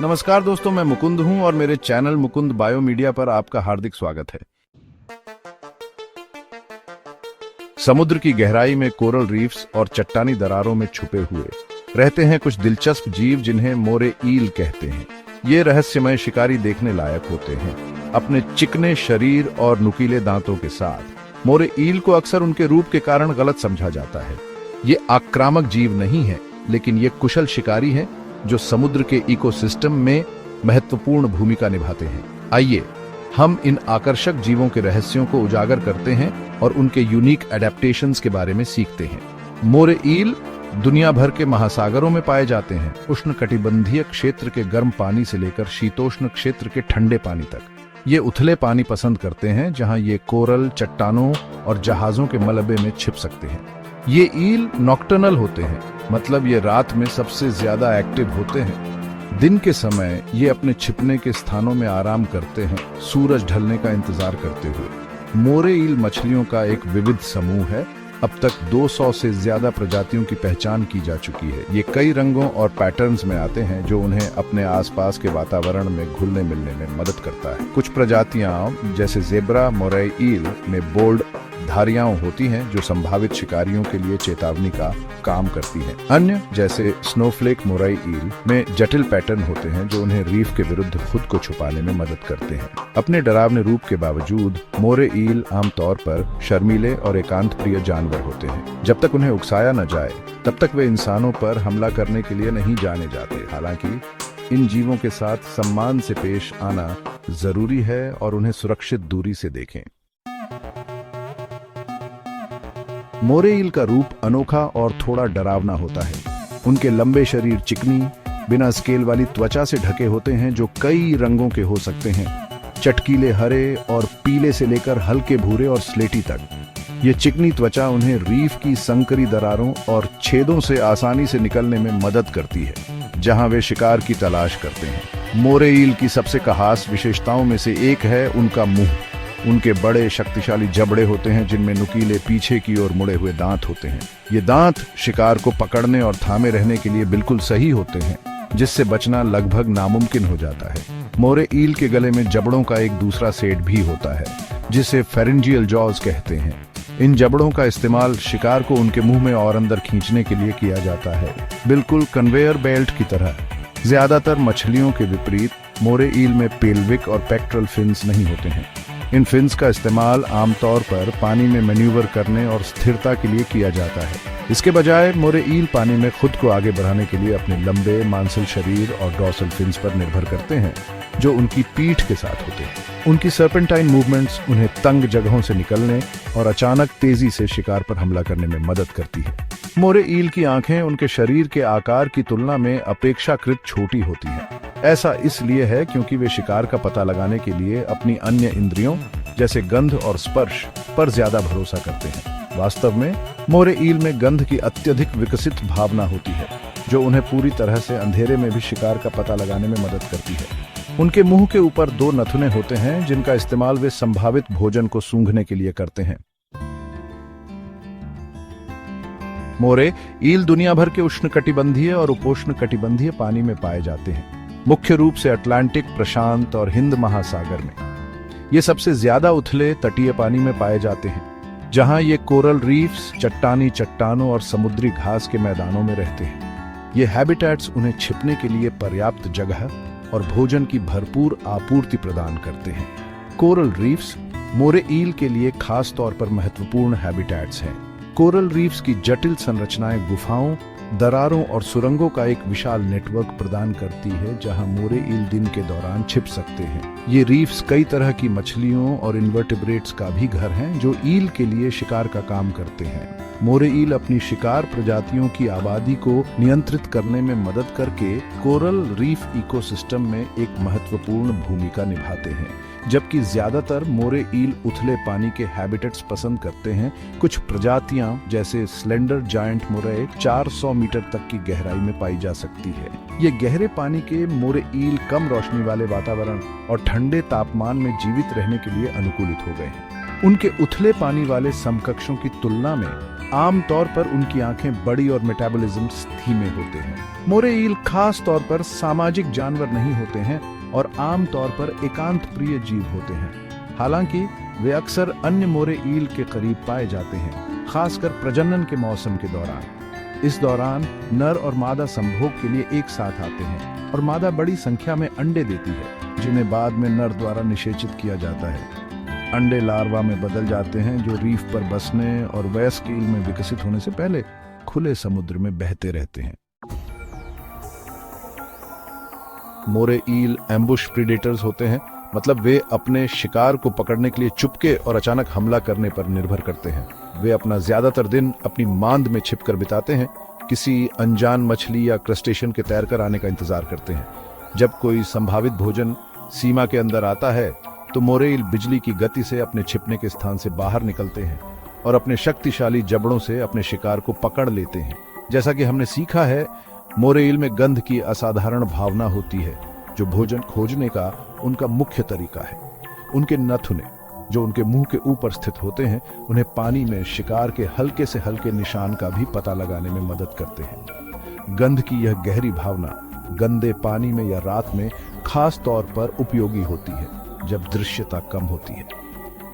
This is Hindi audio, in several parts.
नमस्कार दोस्तों, मैं मुकुंद हूं और मेरे चैनल मुकुंद बायो मीडिया पर आपका हार्दिक स्वागत है। समुद्र की गहराई में कोरल रीफ्स और चट्टानी दरारों में छुपे हुए रहते हैं कुछ दिलचस्प जीव जिन्हें मोरे ईल कहते हैं। ये रहस्यमय शिकारी देखने लायक होते हैं। अपने चिकने शरीर और नुकीले दांतों के साथ मोरे ईल को अक्सर उनके रूप के कारण गलत समझा जाता है। ये आक्रामक जीव नहीं है, लेकिन ये कुशल शिकारी हैं जो समुद्र के इकोसिस्टम में महत्वपूर्ण भूमिका निभाते हैं। आइए हम इन आकर्षक जीवों के रहस्यों को उजागर करते हैं और उनके यूनिक एडेप्टेशंस के बारे में सीखते हैं। मोरे ईल दुनिया भर के महासागरों में पाए जाते हैं, उष्णकटिबंधीय क्षेत्र के गर्म पानी से लेकर शीतोष्ण क्षेत्र के ठंडे पानी तक। ये उथले पानी पसंद करते हैं जहां ये कोरल, चट्टानों और जहाजों के मलबे में छिप सकते हैं। ये ईल नॉक्टर्नल होते हैं, मतलब ये रात में सबसे ज्यादा एक्टिव होते हैं। दिन के समय ये अपने छिपने के स्थानों में आराम करते हैं, सूरज ढलने का इंतजार करते हुए। मोरे ईल मछलियों का एक विविध समूह है। अब तक 200 से ज्यादा प्रजातियों की पहचान की जा चुकी है। ये कई रंगों और पैटर्न्स में आते हैं जो उन्हें अपने आसपास के वातावरण में घुलने मिलने में मदद करता है। कुछ प्रजातियां जैसे जेब्रा मोरे ईल में बोल्ड धारियां होती हैं जो संभावित शिकारियों के लिए चेतावनी का काम करती हैं। अन्य जैसे स्नोफ्लेक मोरे ईल में जटिल पैटर्न होते हैं जो उन्हें रीफ के विरुद्ध खुद को छुपाने में मदद करते हैं। अपने डरावने रूप के बावजूद मोरे ईल आमतौर पर शर्मीले और एकांत प्रिय जानवर होते हैं। जब तक उन्हें उकसाया न जाए तब तक वे इंसानों पर हमला करने के लिए नहीं जाने जाते। हालांकि इन जीवों के साथ सम्मान से पेश आना जरूरी है और उन्हें सुरक्षित दूरी से देखें। मोरे ईल का रूप अनोखा और थोड़ा डरावना होता है। उनके लंबे शरीर चिकनी, बिना स्केल वाली त्वचा से ढके होते हैं जो कई रंगों के हो सकते हैं, चटकीले हरे और पीले से लेकर हल्के भूरे और स्लेटी तक। ये चिकनी त्वचा उन्हें रीफ की संकरी दरारों और छेदों से आसानी से निकलने में मदद करती है जहां वे शिकार की तलाश करते हैं। मोरे ईल की सबसे खास विशेषताओं में से एक है उनका मुंह। उनके बड़े शक्तिशाली जबड़े होते हैं जिनमें नुकीले पीछे की ओर मुड़े हुए दांत होते हैं। ये दांत शिकार को पकड़ने और थामे रहने के लिए बिल्कुल सही होते हैं, जिससे बचना लगभग नामुमकिन हो जाता है। मोरे ईल के गले में जबड़ों का एक दूसरा सेट भी होता है जिसे फेरिंजियल जॉज कहते हैं। इन जबड़ों का इस्तेमाल शिकार को उनके मुंह में और अंदर खींचने के लिए किया जाता है, बिल्कुल कन्वेयर बेल्ट की तरह। ज्यादातर मछलियों के विपरीत मोरे ईल में पेल्विक और पेक्ट्रल फिन्स नहीं होते हैं। इन फिन्स का इस्तेमाल आमतौर पर पानी में मैन्यूवर करने और स्थिरता के लिए किया जाता है। इसके बजाय मोरे ईल पानी में खुद को आगे बढ़ाने के लिए अपने लंबे मांसल शरीर और डॉर्सल फिन्स पर निर्भर करते हैं जो उनकी पीठ के साथ होते हैं। उनकी सर्पेंटाइन मूवमेंट्स उन्हें तंग जगहों से निकलने और अचानक तेजी से शिकार पर हमला करने में मदद करती है। मोरे ईल की आंखें उनके शरीर के आकार की तुलना में अपेक्षाकृत छोटी होती हैं। ऐसा इसलिए है क्योंकि वे शिकार का पता लगाने के लिए अपनी अन्य इंद्रियों जैसे गंध और स्पर्श पर ज्यादा भरोसा करते हैं। वास्तव में मोरे ईल में गंध की अत्यधिक विकसित भावना होती है जो उन्हें पूरी तरह से अंधेरे में भी शिकार का पता लगाने में मदद करती है। उनके मुंह के ऊपर 2 नथुने होते हैं जिनका इस्तेमाल वे संभावित भोजन को सूंघने के लिए करते हैं। मोरे ईल दुनिया भर के उष्णकटिबंधीय और उपोष्णकटिबंधीय पानी में पाए जाते हैं, मुख्य रूप से अटलांटिक, प्रशांत और हिंद महासागर में। ये सबसे ज्यादा उथले तटीय पानी में पाए जाते हैं जहां ये कोरल रीफ्स, चट्टानी चट्टानों और समुद्री घास के मैदानों में रहते हैं। ये हैबिटेट्स उन्हें छिपने के लिए पर्याप्त जगह और भोजन की भरपूर आपूर्ति प्रदान करते हैं। कोरल रीफ्स मोरे ईल के लिए खास तौर पर महत्वपूर्ण हैबिटेट्स हैं। कोरल रीफ्स की जटिल संरचनाएं गुफाओं, दरारों और सुरंगों का एक विशाल नेटवर्क प्रदान करती है जहां मोरे ईल दिन के दौरान छिप सकते हैं। ये रीफ्स कई तरह की मछलियों और इन्वर्टिब्रेट्स का भी घर हैं जो ईल के लिए शिकार का काम करते हैं। मोरे ईल अपनी शिकार प्रजातियों की आबादी को नियंत्रित करने में मदद करके कोरल रीफ इकोसिस्टम में एक महत्वपूर्ण भूमिका निभाते हैं। जबकि ज्यादातर मोरे ईल उथले पानी के हैबिटेट्स पसंद करते हैं। कुछ प्रजातियां जैसे स्लेंडर जायंट मोरे 400 मीटर तक की गहराई में पाई जा सकती है। ये गहरे पानी के मोरे ईल कम रोशनी वाले वातावरण और ठंडे तापमान में जीवित रहने के लिए अनुकूलित हो गए हैं। उनके उथले पानी वाले समकक्षों की तुलना में आमतौर पर उनकी आंखें बड़ी और मेटाबॉलिज्म धीमे होते हैं। मोरे ईल खास तौर पर सामाजिक जानवर नहीं होते हैं और आमतौर पर एकांत प्रिय जीव होते हैं। हालांकि वे अक्सर अन्य मोरे ईल के करीब पाए जाते हैं, खासकर प्रजनन के मौसम के दौरान। इस दौरान नर और मादा संभोग के लिए एक साथ आते हैं और मादा बड़ी संख्या में अंडे देती है, जिन्हें बाद में नर द्वारा निषेचित किया जाता है। अंडे लार्वा में बदल जाते हैं, जो रीफ पर बसने और वयस्क ईल में विकसित होने से पहले खुले समुद्र में बहते रहते हैं। मोरे ईल एम्बुश प्रीडेटर्स होते हैं, मतलब वे अपने शिकार को पकड़ने के लिए चुपके और अचानक हमला करने पर निर्भर करते हैं। वे अपना ज्यादातर दिन अपनी मांद में छिपकर बिताते हैं, किसी अनजान मछली या क्रस्टेशियन के तैरकर आने का इंतजार करते हैं। जब कोई संभावित भोजन सीमा के अंदर आता है तो मोरे ईल बिजली की गति से अपने छिपने के स्थान से बाहर निकलते हैं और अपने शक्तिशाली जबड़ों से अपने शिकार को पकड़ लेते हैं। जैसा कि हमने सीखा है, मोरे ईल में गंध की असाधारण भावना होती है, जो भोजन खोजने का उनका मुख्य तरीका है। उनके नथुने, जो उनके मुंह के ऊपर स्थित होते हैं, उन्हें पानी में शिकार के हल्के से हल्के निशान का भी पता लगाने में मदद करते हैं। गंध की यह गहरी भावना गंदे पानी में या रात में खास तौर पर उपयोगी होती है, जब दृश्यता कम होती है।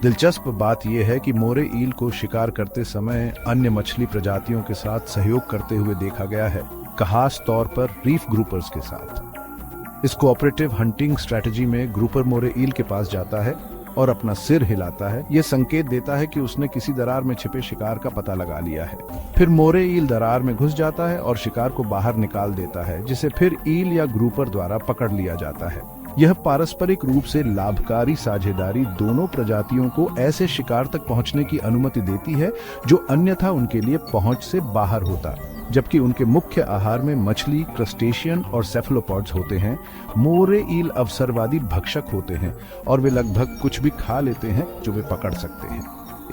दिलचस्प बात यह है कि मोरे ईल को शिकार करते समय अन्य मछली प्रजातियों के साथ सहयोग करते हुए देखा गया है, खास तौर पर रीफ ग्रुपर्स के साथ। इस कोऑपरेटिव हंटिंग स्ट्रेटजी में ग्रुपर मोरे ईल के पास जाता है और अपना सिर हिलाता है। यह संकेत देता है कि उसने किसी दरार में छिपे शिकार का पता लगा लिया है। फिर मोरे ईल दरार में घुस जाता है और शिकार को बाहर निकाल देता है, जिसे फिर ईल या ग्रुपर द्वारा पकड़ लिया जाता है। यह पारस्परिक रूप से लाभकारी साझेदारी दोनों प्रजातियों को ऐसे शिकार तक पहुंचने की अनुमति देती है जो अन्यथा उनके लिए पहुंच से बाहर होता। जबकि उनके मुख्य आहार में मछली, क्रस्टेशियन और सेफलोपॉड्स होते हैं, मोरे ईल अवसरवादी भक्षक होते हैं और वे लगभग कुछ भी खा लेते हैं जो वे पकड़ सकते हैं।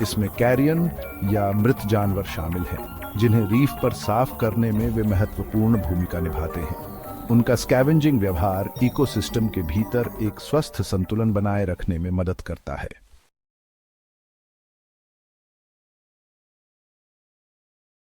इसमें कैरियन या मृत जानवर शामिल हैं, जिन्हें रीफ पर साफ करने में वे महत्वपूर्ण भूमिका निभाते हैं। उनका स्कैवेंजिंग व्यवहार इकोसिस्टम के भीतर एक स्वस्थ संतुलन बनाए रखने में मदद करता है।